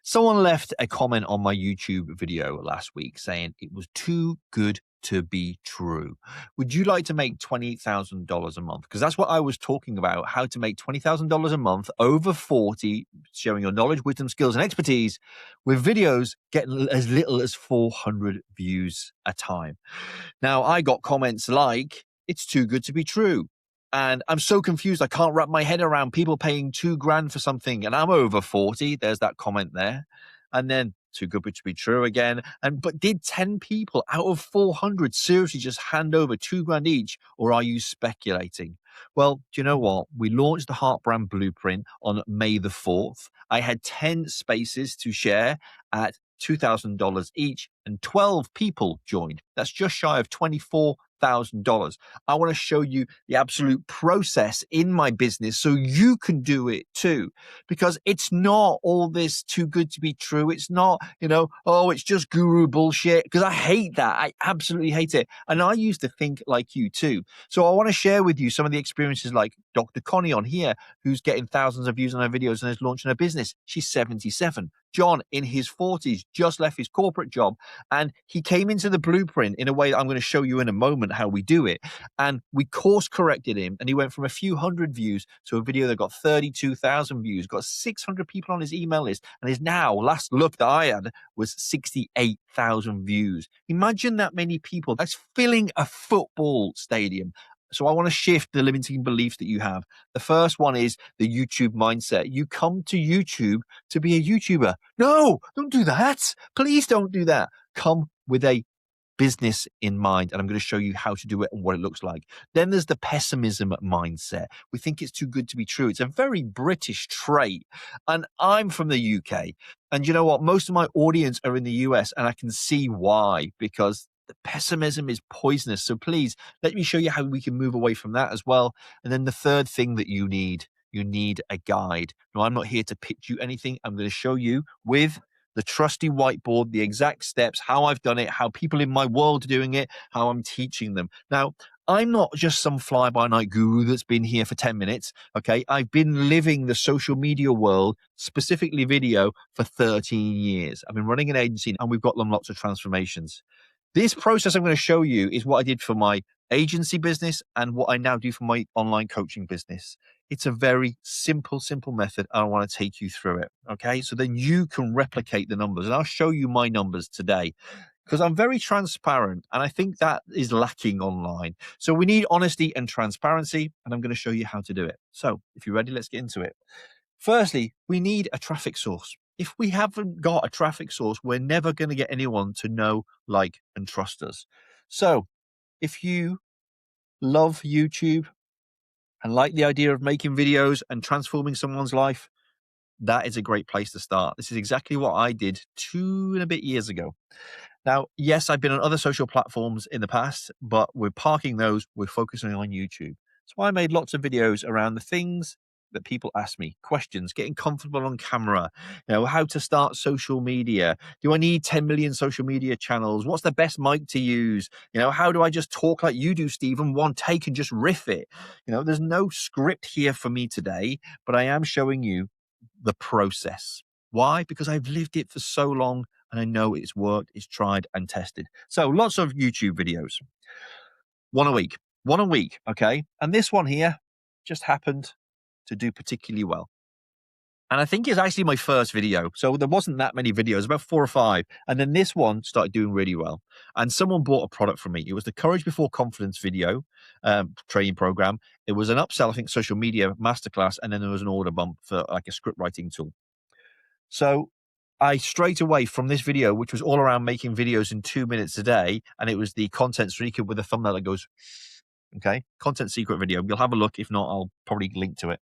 Someone left a comment on my YouTube video last week saying it was too good to be true. Would you like to make $20,000 a month? Because that's what I was talking about, how to make $20,000 a month over 40, sharing your knowledge, wisdom, skills, and expertise with videos getting as little as 400 views a time. Now, I got comments like, it's too good to be true. And I'm so confused. I can't wrap my head around people paying $2,000 for something. And I'm over 40. There's that comment there. And then too good to be true again. But did 10 people out of 400 seriously just hand over $2,000 each? Or are you speculating? Well, do you know what? We launched the Heartbrand Blueprint on May the 4th. I had 10 spaces to share at $2,000 each, and 12 people joined. That's just shy of $24,000. I want to show you the absolute process in my business so you can do it too, because it's not all this too good to be true. It's not, oh, it's just guru bullshit, because I hate that. I absolutely hate it. And I used to think like you too. So I want to share with you some of the experiences like Dr. Connie on here, who's getting thousands of views on her videos and is launching her business. She's 77. John, in his 40s, just left his corporate job, and he came into the blueprint in a way that I'm going to show you in a moment how we do it. And we course corrected him, and he went from a few hundred views to a video that got 32,000 views, got 600 people on his email list, and is now, last look that I had, was 68,000 views. Imagine that many people. That's filling a football stadium. So I want to shift the limiting beliefs that you have. The first one is the YouTube mindset. You come to YouTube to be a YouTuber. No, don't do that. Please don't do that. Come with a business in mind, and I'm going to show you how to do it and what it looks like. Then there's the pessimism mindset. We think it's too good to be true. It's a very British trait, and I'm from the UK, and you know what? Most of my audience are in the US, and I can see why, because the pessimism is poisonous. So please let me show you how we can move away from that as well. And then the third thing that you need a guide. Now, I'm not here to pitch you anything. I'm going to show you with the trusty whiteboard, the exact steps, how I've done it, how people in my world are doing it, how I'm teaching them. Now, I'm not just some fly-by-night guru that's been here for 10 minutes, okay? I've been living the social media world, specifically video, for 13 years. I've been running an agency, and we've got them lots of transformations. This process I'm going to show you is what I did for my agency business and what I now do for my online coaching business. It's a very simple method. I want to take you through it. Okay. So then you can replicate the numbers, and I'll show you my numbers today because I'm very transparent, and I think that is lacking online. So we need honesty and transparency, and I'm going to show you how to do it. So if you're ready, let's get into it. Firstly, we need a traffic source. If we haven't got a traffic source, we're never going to get anyone to know, like, and trust us. So if you love YouTube and like the idea of making videos and transforming someone's life, that is a great place to start. This is exactly what I did 2 and a bit years ago. Now, yes, I've been on other social platforms in the past, but we're parking those. We're focusing on YouTube. So I made lots of videos around the things that people ask me, questions, getting comfortable on camera, how to start social media. Do I need 10 million social media channels? What's the best mic to use? How do I just talk like you do, Stephen, one take and just riff it? There's no script here for me today, but I am showing you the process. Why? Because I've lived it for so long, and I know it's worked, it's tried and tested. So lots of YouTube videos, one a week, okay? And this one here just happened to do particularly well. And I think it's actually my first video. So there wasn't that many videos, about 4 or 5. And then this one started doing really well. And someone bought a product from me. It was the Courage Before Confidence video training program. It was an upsell, I think, social media masterclass. And then there was an order bump for like a script writing tool. So I straight away from this video, which was all around making videos in 2 minutes a day, and it was the content secret with a thumbnail that goes, okay, content secret video. You'll have a look. If not, I'll probably link to it.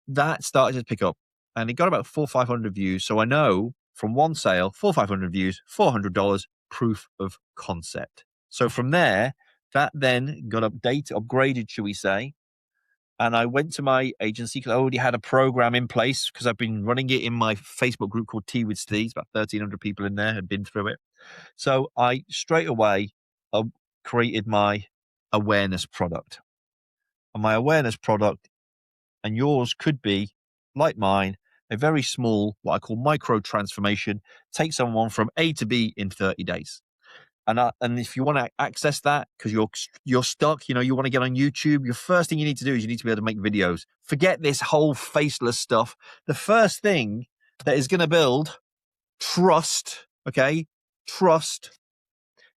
That started to pick up, and it got about 400 or 500 views. So I know from one sale, 400 or 500 views, $400, proof of concept. So from there, that then got upgraded, shall we say. And I went to my agency because I already had a program in place because I've been running it in my Facebook group called Tea with Steve. About 1,300 people in there had been through it. So I straight away created my awareness product. And my awareness product, and yours could be like mine, a very small, what I call micro transformation, take someone from A to B in 30 days. And if you want to access that because you're stuck, you want to get on YouTube, your first thing you need to do is you need to be able to make videos. Forget this whole faceless stuff. The first thing that is going to build trust, okay, trust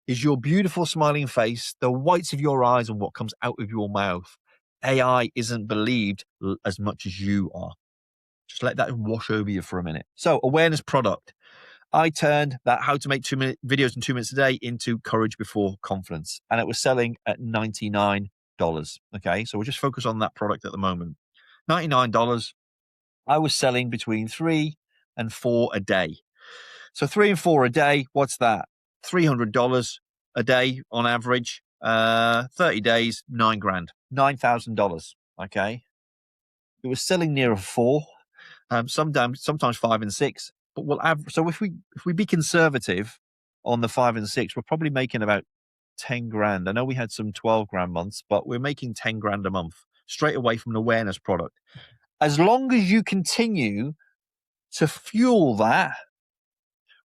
is your beautiful smiling face, the whites of your eyes, and what comes out of your mouth. AI isn't believed as much as you are. Just let that wash over you for a minute. So, awareness product. I turned that how to make 2-minute videos in 2 minutes a day into courage before confidence. And it was selling at $99. Okay. So we'll just focus on that product at the moment. $99. I was selling between 3 and 4 a day. So 3 and 4 a day. What's that? $300 a day on average. 30 days, $9,000, $9,000. Okay. It was selling near a 4. Sometimes 5 and 6. But we'll average. So if we be conservative on the 5 and 6, we're probably making about 10 grand. I know we had some 12 grand months, but we're making 10 grand a month straight away from an awareness product. As long as you continue to fuel that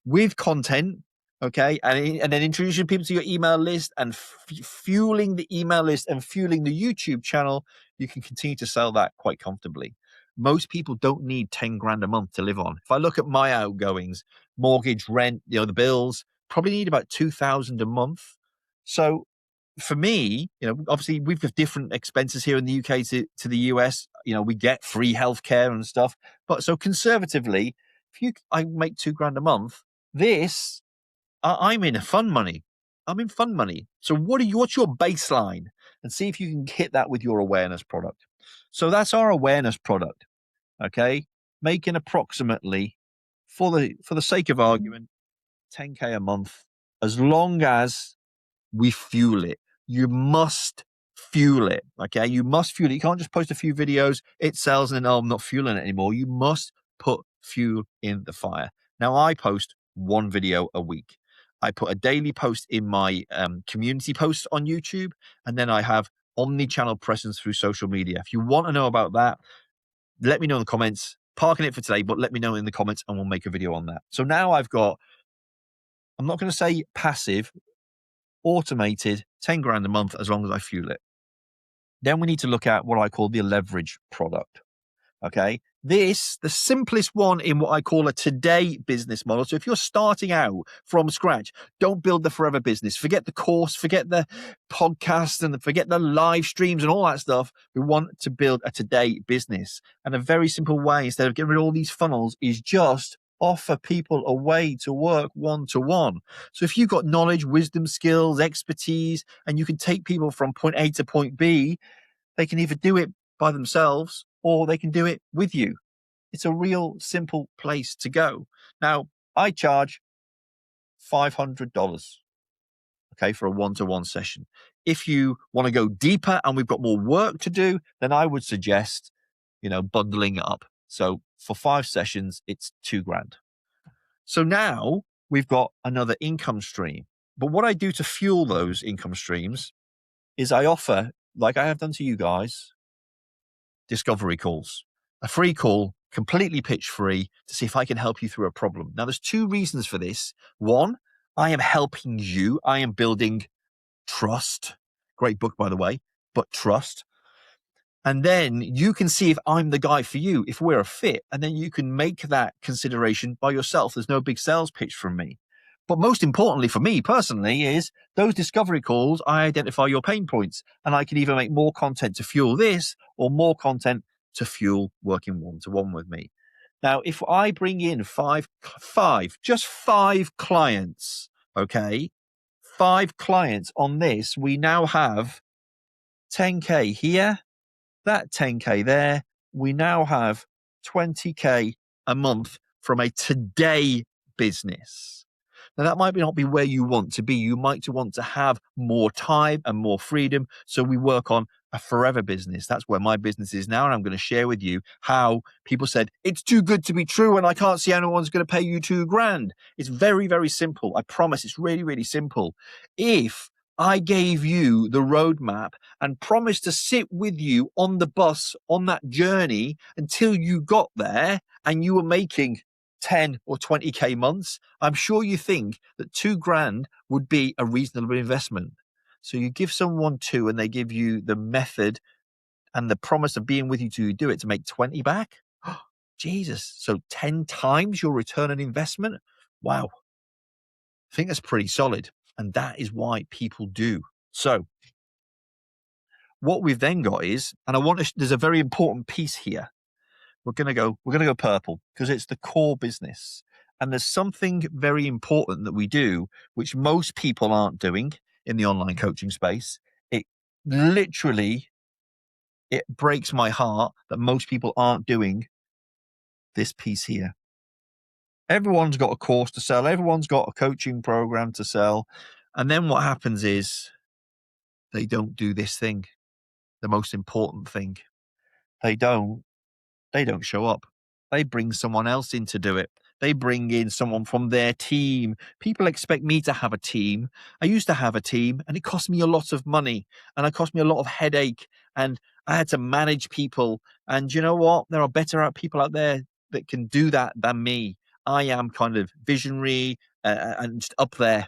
with content, okay, and then introducing people to your email list and fueling the email list and fueling the YouTube channel, you can continue to sell that quite comfortably. Most people don't need 10 grand a month to live on. If I look at my outgoings, mortgage, rent, the bills, probably need about 2,000 a month. So for me, obviously we've got different expenses here in the UK to the US. We get free healthcare and stuff. But so conservatively, I make 2 grand a month, I'm in fun money. I'm in fun money. So what's your baseline? And see if you can hit that with your awareness product. So that's our awareness product. Okay. Making approximately, for the sake of argument, 10K a month, as long as we fuel it. You must fuel it. Okay. You must fuel it. You can't just post a few videos, it sells, and then, I'm not fueling it anymore. You must put fuel in the fire. Now, I post 1 video a week. I put a daily post in my community posts on YouTube, and then I have omni-channel presence through social media. If you want to know about that, let me know in the comments. Parking it for today, but let me know in the comments and we'll make a video on that. So now I've got, I'm not going to say passive, automated 10 grand a month as long as I fuel it. Then we need to look at what I call the leverage product. Okay. The simplest one in what I call a today business model. So if you're starting out from scratch, don't build the forever business. Forget the course, forget the podcast, and forget the live streams and all that stuff. We want to build a today business. And a very simple way, instead of getting rid of all these funnels, is just offer people a way to work one-to-one. So if you've got knowledge, wisdom, skills, expertise, and you can take people from point A to point B, they can either do it by themselves or they can do it with you. It's a real simple place to go. Now, I charge $500, okay, for a one-to-one session. If you want to go deeper and we've got more work to do, then I would suggest, bundling it up. So for 5 sessions, it's 2 grand. So now we've got another income stream. But what I do to fuel those income streams is I offer, like I have done to you guys, discovery calls, a free call, completely pitch free, to see if I can help you through a problem. Now, there's 2 reasons for this. One, I am helping you. I am building trust. Great book, by the way, but trust. And then you can see if I'm the guy for you, if we're a fit, and then you can make that consideration by yourself. There's no big sales pitch from me. But most importantly for me personally is those discovery calls, I identify your pain points, and I can either make more content to fuel this or more content to fuel working one-to-one with me. Now, if I bring in just 5 clients, okay, 5 clients on this, we now have 10K here, that 10K there. We now have 20K a month from a today business. Now, that might not be where you want to be. You might want to have more time and more freedom. So we work on a forever business. That's where my business is now. And I'm going to share with you how people said, it's too good to be true and I can't see anyone's going to pay you 2 grand. It's very, very simple. I promise it's really, really simple. If I gave you the roadmap and promised to sit with you on the bus on that journey until you got there and you were making 10 or 20K months, I'm sure you think that 2 grand would be a reasonable investment. So you give someone 2 and they give you the method and the promise of being with you to do it to make 20 back. Jesus. So 10 times your return on investment. Wow. I think that's pretty solid. And that is why people do. So what we've then got is, and there's a very important piece here. We're going to go purple because it's the core business. And there's something very important that we do, which most people aren't doing in the online coaching space. It literally, it breaks my heart that most people aren't doing this piece here. Everyone's got a course to sell. Everyone's got a coaching program to sell. And then what happens is they don't do this thing, the most important thing. They don't show up. They bring someone else in to do it. They bring in someone from their team. People expect me to have a team. I used to have a team and it cost me a lot of money and it cost me a lot of headache and I had to manage people. And you know what? There are better people out there that can do that than me. I am kind of visionary and just up there.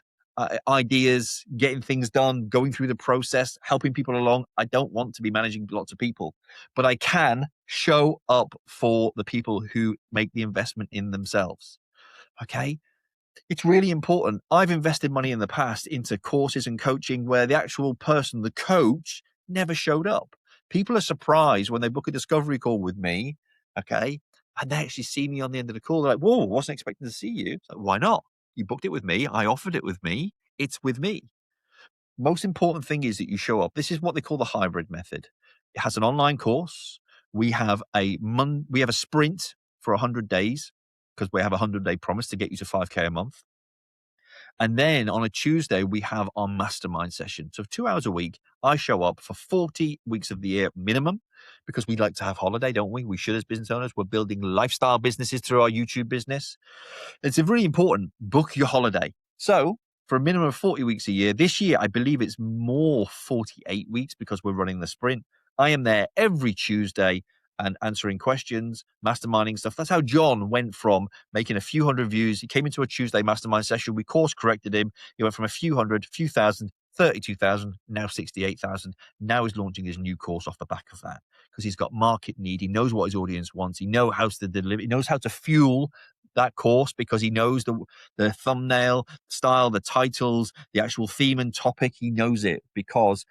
Ideas, getting things done, going through the process, helping people along. I don't want to be managing lots of people, but I can show up for the people who make the investment in themselves. Okay. It's really important. I've invested money in the past into courses and coaching where the actual person, the coach, never showed up. People are surprised when they book a discovery call with me. Okay. And they actually see me on the end of the call. They're like, whoa, wasn't expecting to see you. So why not? You booked it with me. I offered it with me. It's with me. Most important thing is that you show up. This is what they call the hybrid method. It has an online course. We have a sprint for 100 days because we have a 100-day promise to get you to 5K a month. And then on a Tuesday, we have our mastermind session. So 2 hours a week, I show up for 40 weeks of the year minimum because we like to have holiday, don't we? We should as business owners. We're building lifestyle businesses through our YouTube business. It's really important. Book your holiday. So for a minimum of 40 weeks a year, this year, I believe it's more 48 weeks because we're running the sprint. I am there every Tuesday and answering questions, masterminding stuff. That's how John went from making a few hundred views. He came into a Tuesday mastermind session. We course corrected him. He went from a few hundred, few thousand, 32,000, now 68,000. Now he's launching his new course off the back of that because he's got market need. He knows what his audience wants. He knows how to deliver. He knows how to fuel that course because he knows the thumbnail style, the titles, the actual theme and topic. He knows it because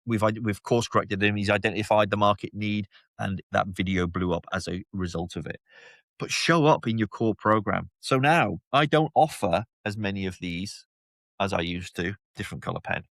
we've course corrected him. He's identified the market need, and that video blew up as a result of it. But show up in your core program. So now I don't offer as many of these as I used to, different color pen,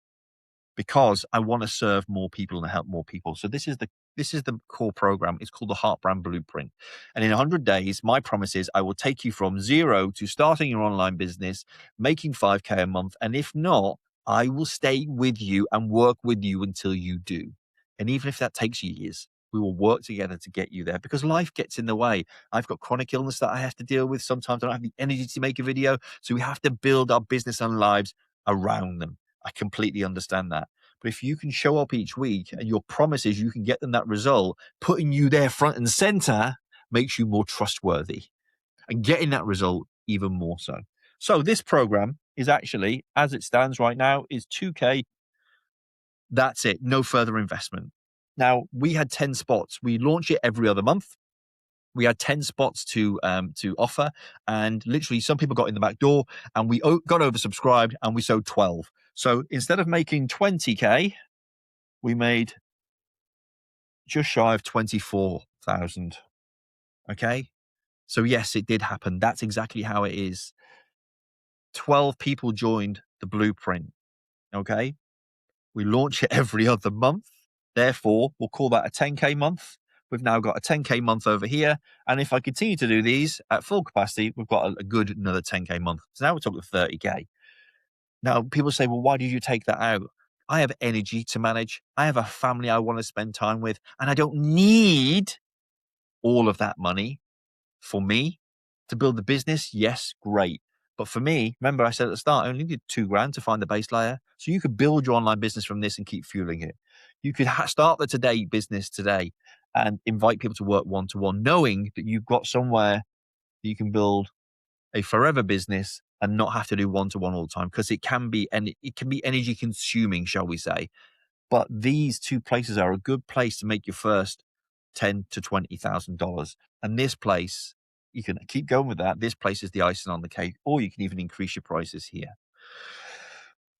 because I want to serve more people and help more people. So this is the core program. It's called the Heartbrand Blueprint. And in 100 days, my promise is I will take you from 0 to starting your online business, making 5K a month. And if not, I will stay with you and work with you until you do. And even if that takes years, we will work together to get you there because life gets in the way. I've got chronic illness that I have to deal with. Sometimes I don't have the energy to make a video. So we have to build our business and lives around them. I completely understand that. But if you can show up each week and your promise is you can get them that result, putting you there front and center makes you more trustworthy and getting that result even more so. So this program is actually, as it stands right now, is 2K. That's it. No further investment. Now, we had 10 spots. We launch it every other month. We had 10 spots to offer, and literally some people got in the back door and we got oversubscribed and we sold 12. So instead of making 20K, we made just shy of 24,000. Okay. So yes, it did happen. That's exactly how it is. 12 people joined the blueprint. Okay. We launch it every other month. Therefore, we'll call that a 10K month. We've now got a 10K month over here. And if I continue to do these at full capacity, we've got a good another 10K month. So now we're talking 30K. Now, people say, well, why did you take that out? I have energy to manage. I have a family I want to spend time with. And I don't need all of that money for me to build the business. Yes, great. But for me, remember I said at the start, I only needed 2 grand to find the base layer. So you could build your online business from this and keep fueling it. You could start the today business today and invite people to work one-to-one, knowing that you've got somewhere that you can build a forever business and not have to do one-to-one all the time, because it can be energy consuming, shall we say. But these two places are a good place to make your first $10,000 to $20,000. And this place, you can keep going with that. This place is the icing on the cake, or you can even increase your prices here.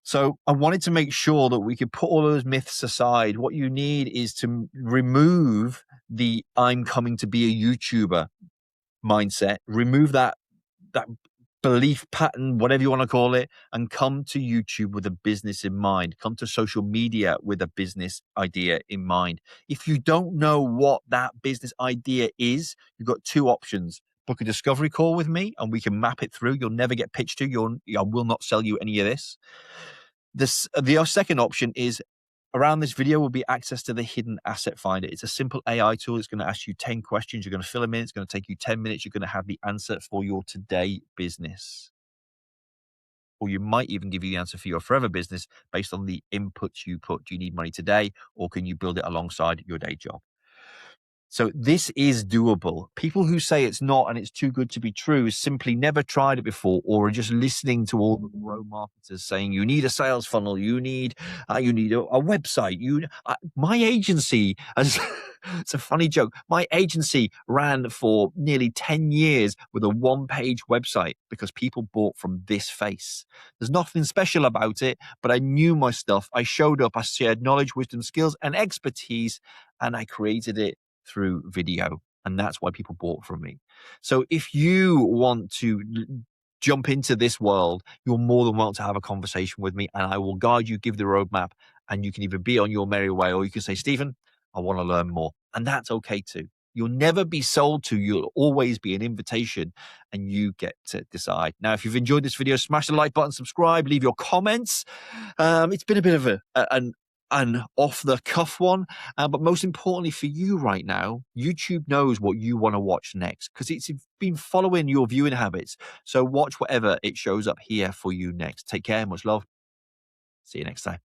So I wanted to make sure that we could put all those myths aside. What you need is to remove the "I'm coming to be a YouTuber" mindset, remove that belief pattern, whatever you want to call it, and come to YouTube with a business in mind. Come to social media with a business idea in mind. If you don't know what that business idea is, you've got two options. Book a discovery call with me and we can map it through. You'll never get pitched to. I will not sell you any of this. The second option is, around this video will be access to the hidden asset finder. It's a simple AI tool. It's going to ask you 10 questions. You're going to fill them in. It's going to take you 10 minutes. You're going to have the answer for your today business. Or you might even give you the answer for your forever business based on the inputs you put. Do you need money today, or can you build it alongside your day job? So this is doable. People who say it's not and it's too good to be true simply never tried it before, or are just listening to all the grow marketers saying you need a sales funnel, you need a website. My agency, as it's a funny joke. My agency ran for nearly 10 years with a one-page website because people bought from this face. There's nothing special about it, but I knew my stuff. I showed up. I shared knowledge, wisdom, skills, and expertise, and I created it through video, and that's why people bought from me. So if you want to jump into this world, you're more than welcome to have a conversation with me, and I will guide you, give the roadmap, and you can either be on your merry way, or you can say, Stephen, I want to learn more, and that's okay too. You'll never be sold to. You'll always be an invitation, and you get to decide. Now, if you've enjoyed this video, smash the like button, subscribe, leave your comments. It's been a bit of an off-the-cuff one, but most importantly for you right now, YouTube knows what you want to watch next because it's been following your viewing habits. So watch whatever it shows up here for you next. Take care, much love. See you next time.